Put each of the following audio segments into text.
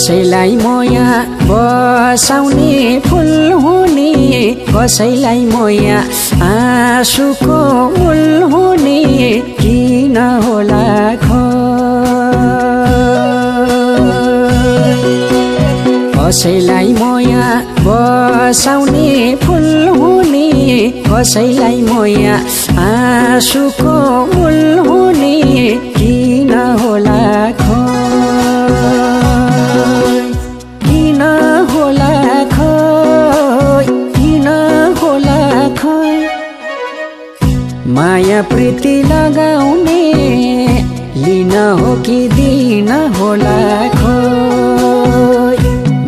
कसैलाई मोया बसाउने फुल हुने कसैलाई मोया आँसुको मूल हुने किन होला कसैलाई मोया बसाउने फुल हुने कसैलाई मोया आँसुको मूल हुने किन होला किन होला किन होला माया प्रीति लगाउने लिन हो कि दिन होला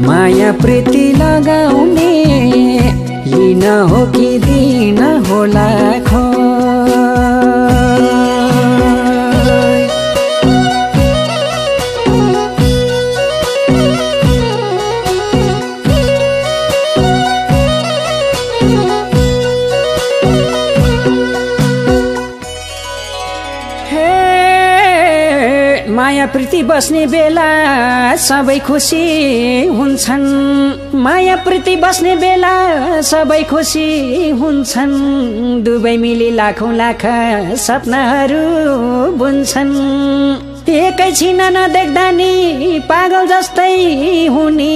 माया प्रीति लगाउने लिन हो कि दिन होला माया प्रीति बस्ने बेला सबै खुसी हुन्छन् माया प्रीति बस्ने बेला सबै खुसी हुन्छन् दुवै मिली लाखौं लाख सपनाहरू बुन्छन् एकैछिन नदेख्दा नि पागल जस्तै हुने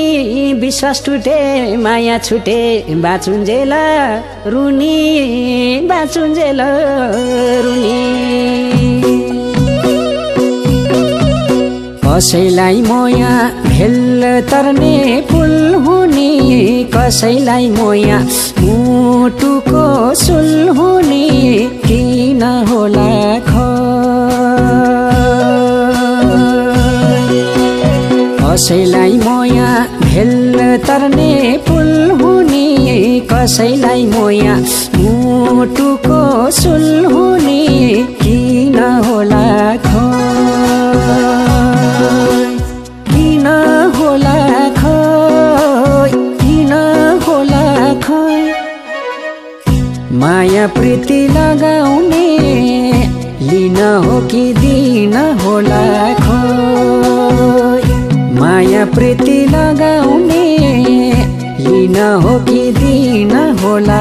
विश्वास टुटे माया छुटे बाँचुन्जेल रुनी बाँचुन्जेल रुनी कसैलाई मोया भेल तर्ने पुल हुने कसैलाई मोया मुटुको सुल हुने किन होला कसैलाई मोया भेल तर्ने पुल हुने कसैलाई मोया मुटुको सुल हुने किन होला किन होला किन होला माया प्रीति लगाउने लिन हो कि दिन होला माया प्रीति लगाउने लिन हो कि दिन होला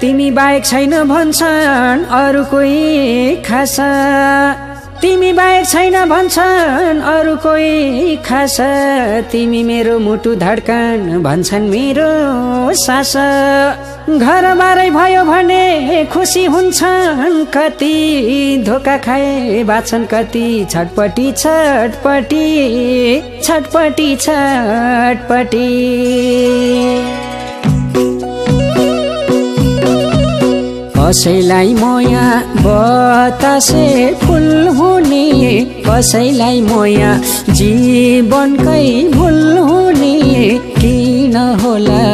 तिमी बाहेक छैन भन्छन् अरू कोही खास तिमी बाहेक छैन भन्छन् अरू कोही खास तिमी मेरो मुटु धड्कन भन्छन् मेरो सास घरबारै भयो भने खुसी हुन्छन् कति धोका खाए बाँच्छन् कति छटपटी छटपटी छटपटी छटपटी कसैलाई मोया बतासे फुल हुने कसैलाई मोया जीवनकै भुल हुने किन होला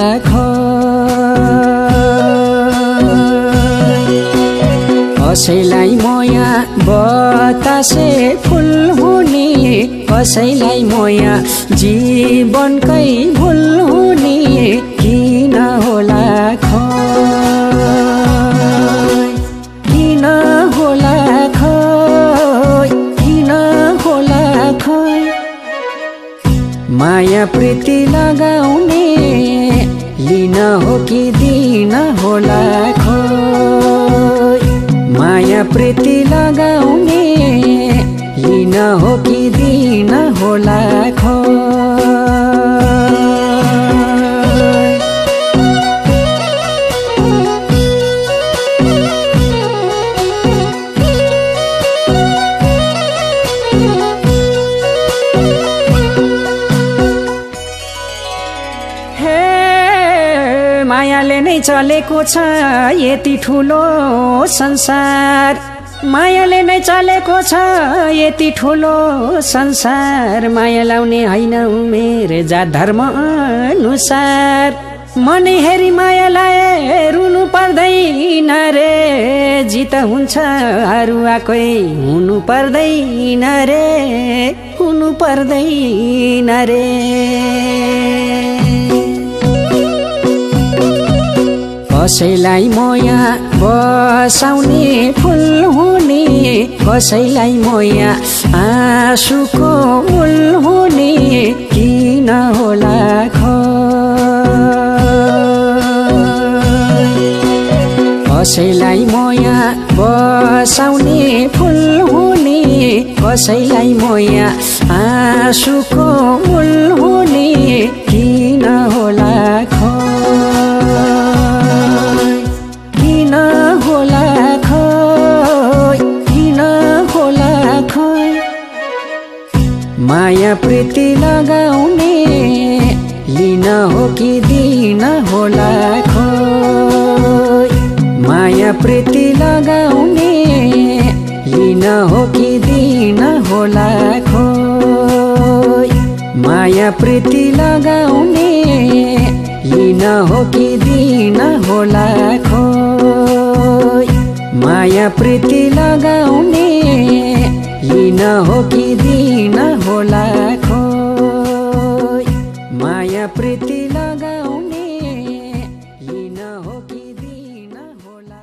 कसैलाई मोया बतासे फुल हुने कसैलाई मोया जीवनकै भुल हुने किन होला किन होला किन होला माया प्रीति लगाउने लिन हो कि दिन होला माया प्रीति लगाउने लिन हो कि दिन होला चलेको छ यति ठुलो संसार, मायाले नै चलेको छ यति ठुलो संसार। माया लाउने होइन उमेर जात धर्म अनुसार, मन हेरी माया लाए रुनु पर्दैन रे, जित हुन्छ अरूकै हुनु पर्दैन रे, हुनु पर्दैन रे। कसैलाई मोया बसाउने फुल हुने, कसैलाई मोया आँसुको मूल हुने, किन होला कसैलाई मोया बसाउने फुल हुने, कसैलाई मोया आँसुको मूल हुने, किन होला किन होला किन होला माया प्रीति लगाउने लिन हो कि दिन होला माया प्रीति लगाउने लिन हो कि दिन होला माया प्रीति लगाउने लिन हो कि दिन होला माया प्रीति लगाउने लिन हो कि दिन होला माया प्रीति लगाउने लिन हो कि दिन होला।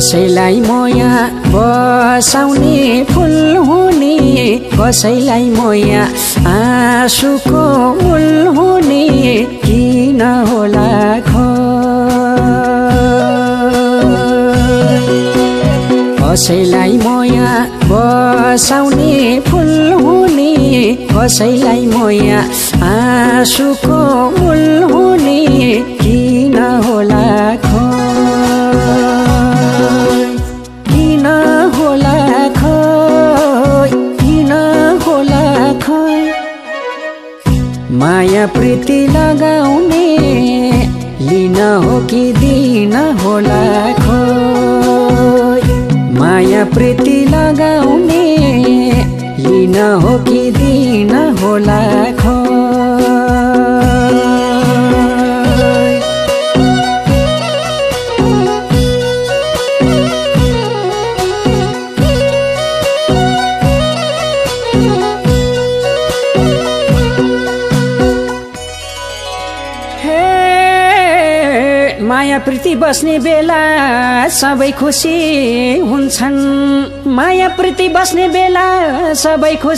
कसैलाई मोया बसाउने फुल हुने, कसैलाई मोया आँसुको मूल हुने, किन होला कसैलाई मोया बसाउने फुल हुने, कसैलाई मोया आँसुको मूल हुने, किन होला किन होला किन होला माया प्रीति लगाउने लिन हो कि दिन होला माया प्रीति लगाउने लिन हो कि दिन होला माया प्रीति बस्ने बेला सबै खुसी हुन्छन्, माया प्रीति बस्ने बेला सबै खुसी